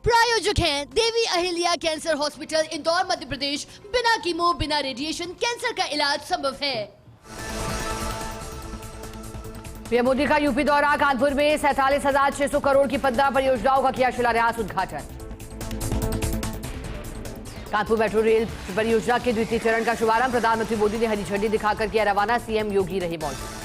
प्रायोजक हैं Devi Ahilya cancer hospital, Indore, Madhya Pradesh. बिना कीमो, बिना रेडिएशन कैंसर का इलाज संभव है। पीएम मोदी का यूपी दौरा। कानपुर में 47,600 करोड़ की 15 परियोजनाओं का किया शिलान्यास उद्घाटन। कानपुर मेट्रो रेल परियोजना के द्वितीय चरण का शुभारंभ। प्रधानमंत्री मोदी ने हरी झंडी दिखाकर किया रवाना। सीएम योगी रहे मौजूद।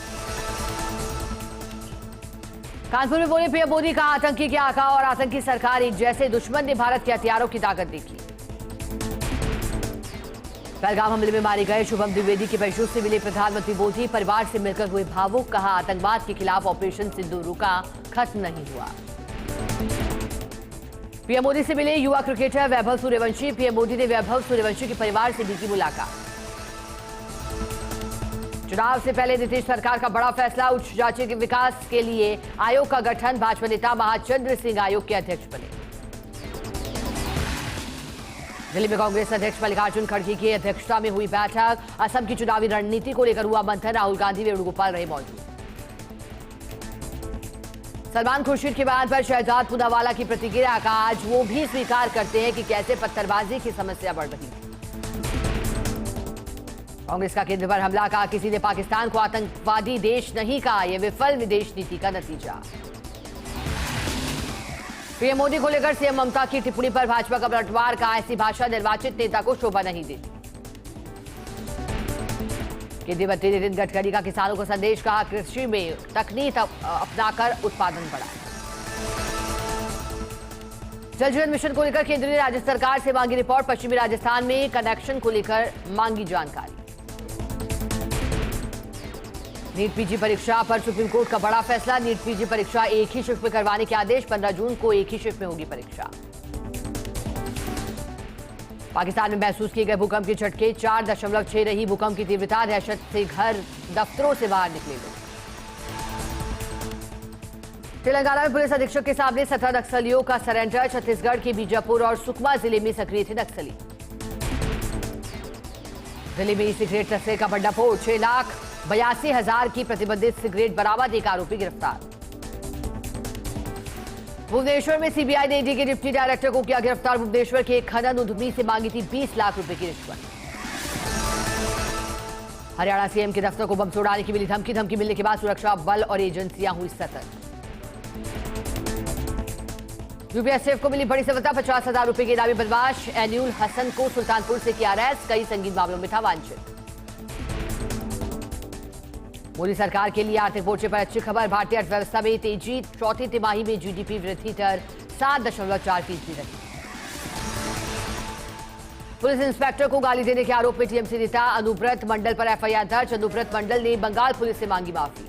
कानपुर में बोले पीएम मोदी का आतंकी के आका और आतंकी सरकार एक जैसे, दुश्मन ने भारत के हथियारों की ताकत देखी। पहलगाम हमले में मारे गए शुभम द्विवेदी के परिजनों से मिले प्रधानमंत्री मोदी। परिवार से मिलकर हुए भावुक। कहा, आतंकवाद के खिलाफ ऑपरेशन सिंदूर रुका, खत्म नहीं हुआ। पीएम मोदी से मिले युवा क्रिकेटर वैभव सूर्यवंशी। पीएम मोदी ने वैभव सूर्यवंशी के परिवार से भी की मुलाकात। चुनाव से पहले नीतीश सरकार का बड़ा फैसला। उच्च जांच के विकास के लिए आयोग का गठन। भाजपा नेता महाचंद्र सिंह आयोग के अध्यक्ष बने। दिल्ली में कांग्रेस अध्यक्ष मल्लिकार्जुन खड़गे की अध्यक्षता में हुई बैठक। असम की चुनावी रणनीति को लेकर हुआ मंथन। राहुल गांधी वेणुगोपाल रहे मौजूद। सलमान खुर्शीद के बयान पर शहजाद पूनावाला की प्रतिक्रिया। का आज वो भी स्वीकार करते हैं कि कैसे पत्थरबाजी की समस्या बढ़ रही है। कांग्रेस का केंद्र पर हमला। का किसी ने पाकिस्तान को आतंकवादी देश नहीं कहा, यह विफल विदेश नीति का नतीजा। पीएम मोदी को लेकर सीएम ममता की टिप्पणी पर भाजपा का पलटवार। का ऐसी भाषा निर्वाचित नेता को शोभा नहीं देती। केंद्रीय मंत्री नितिन गडकरी का किसानों को संदेश। कहा, कृषि में तकनीक अपनाकर उत्पादन बढ़ाएं। जल जीवन मिशन को लेकर केंद्र ने राज्य सरकार से मांगी रिपोर्ट। पश्चिमी राजस्थान में कनेक्शन को लेकर मांगी जानकारी। नीट पीजी परीक्षा पर सुप्रीम कोर्ट का बड़ा फैसला। नीट पीजी परीक्षा एक ही शिफ्ट में करवाने के आदेश। 15 जून को एक ही शिफ्ट में होगी परीक्षा। पाकिस्तान में महसूस किए गए भूकंप के झटके। 4.6 रही भूकंप की तीव्रता। दहशत से घर दफ्तरों से बाहर निकले लोग। तेलंगाना में पुलिस अधीक्षक के सामने 17 नक्सलियों का सरेंडर। छत्तीसगढ़ के बीजापुर और सुकमा जिले में सक्रिय थे नक्सली। दिल्ली में सिगरेट तस्करी का भंडाफोड़। 6,82,000 की प्रतिबंधित सिगरेट बरामद। एक आरोपी गिरफ्तार। भुवनेश्वर में सीबीआई ने ईडी के डिप्टी डायरेक्टर को किया गिरफ्तार। भुवनेश्वर के एक खनन उद्यमी से मांगी थी 20 लाख रुपए की रिश्वत। हरियाणा सीएम के दफ्तर को बम से उड़ाने की मिली धमकी। धमकी मिलने के बाद सुरक्षा बल और एजेंसियां हुई सतर्क। यूपीएसएफ को मिली बड़ी सफलता। 50,000 रुपए के इनामी बदमाश एन्युल हसन को सुल्तानपुर से किया अरेस्ट। कई संगीन मामलों में था वांछित। मोदी सरकार के लिए आर्थिक मोर्चे पर अच्छी खबर। भारतीय अर्थव्यवस्था में तेजी। चौथी तिमाही में जीडीपी वृद्धि दर 7.4% रही। पुलिस इंस्पेक्टर को गाली देने के आरोप में टीएमसी नेता अनुब्रत मंडल पर एफआईआर दर्ज। अनुब्रत मंडल ने बंगाल पुलिस से मांगी माफी।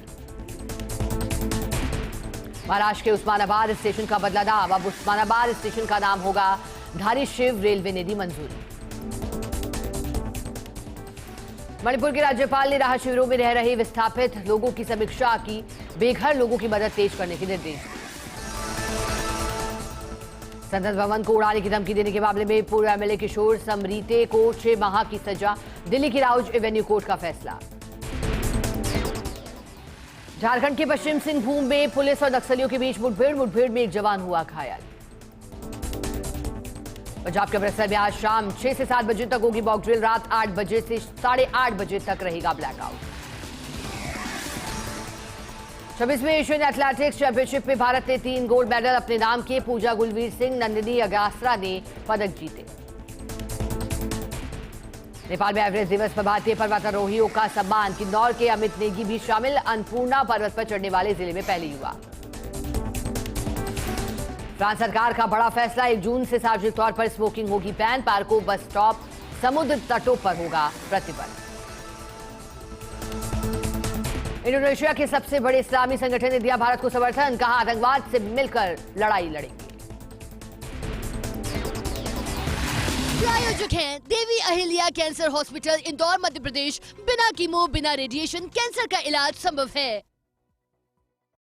महाराष्ट्र के उस्मानाबाद स्टेशन का बदला नाम। अब उस्मानाबाद स्टेशन का नाम होगा धारी शिव। रेलवे ने दी मंजूरी। मणिपुर के राज्यपाल ने राहत शिविरों में रह रहे विस्थापित लोगों की समीक्षा की। बेघर लोगों की मदद तेज करने के निर्देश दिए। संसद भवन को उड़ाने की धमकी देने के मामले में पूर्व एमएलए किशोर समरीते को 6 माह की सजा। दिल्ली की राउज एवेन्यू कोर्ट का फैसला। झारखंड के पश्चिम सिंहभूम में पुलिस और नक्सलियों के बीच मुठभेड़ में एक जवान हुआ घायल। पंजाब के अमृतसर में आज शाम 6 से 7 बजे तक होगी मॉक ड्रिल। रात 8 बजे से 8:30 बजे तक रहेगा ब्लैकआउट। 26वें एशियन एथलेटिक्स चैंपियनशिप में भारत ने 3 गोल्ड मेडल अपने नाम किए। पूजा गुलवीर सिंह, नंदिनी अगास्त्रा ने पदक जीते। नेपाल में एवरेस्ट दिवस पर भारतीय पर्वतारोहियों का सम्मान। किन्नौर के अमित नेगी भी शामिल। अन्नपूर्णा पर्वत पर चढ़ने वाले जिले में पहले युवा। फ्रांस सरकार का बड़ा फैसला। 1 जून से सार्वजनिक तौर पर स्मोकिंग होगी बैन। पार्कों, बस स्टॉप, समुद्र तटों पर होगा प्रतिबंध। इंडोनेशिया के सबसे बड़े इस्लामी संगठन ने दिया भारत को समर्थन। कहा, आतंकवाद से मिलकर लड़ाई लड़ेंगे। प्रायोजक हैं देवी अहिल्या कैंसर हॉस्पिटल, इंदौर, मध्य प्रदेश। बिना कीमो, बिना रेडिएशन कैंसर का इलाज संभव है।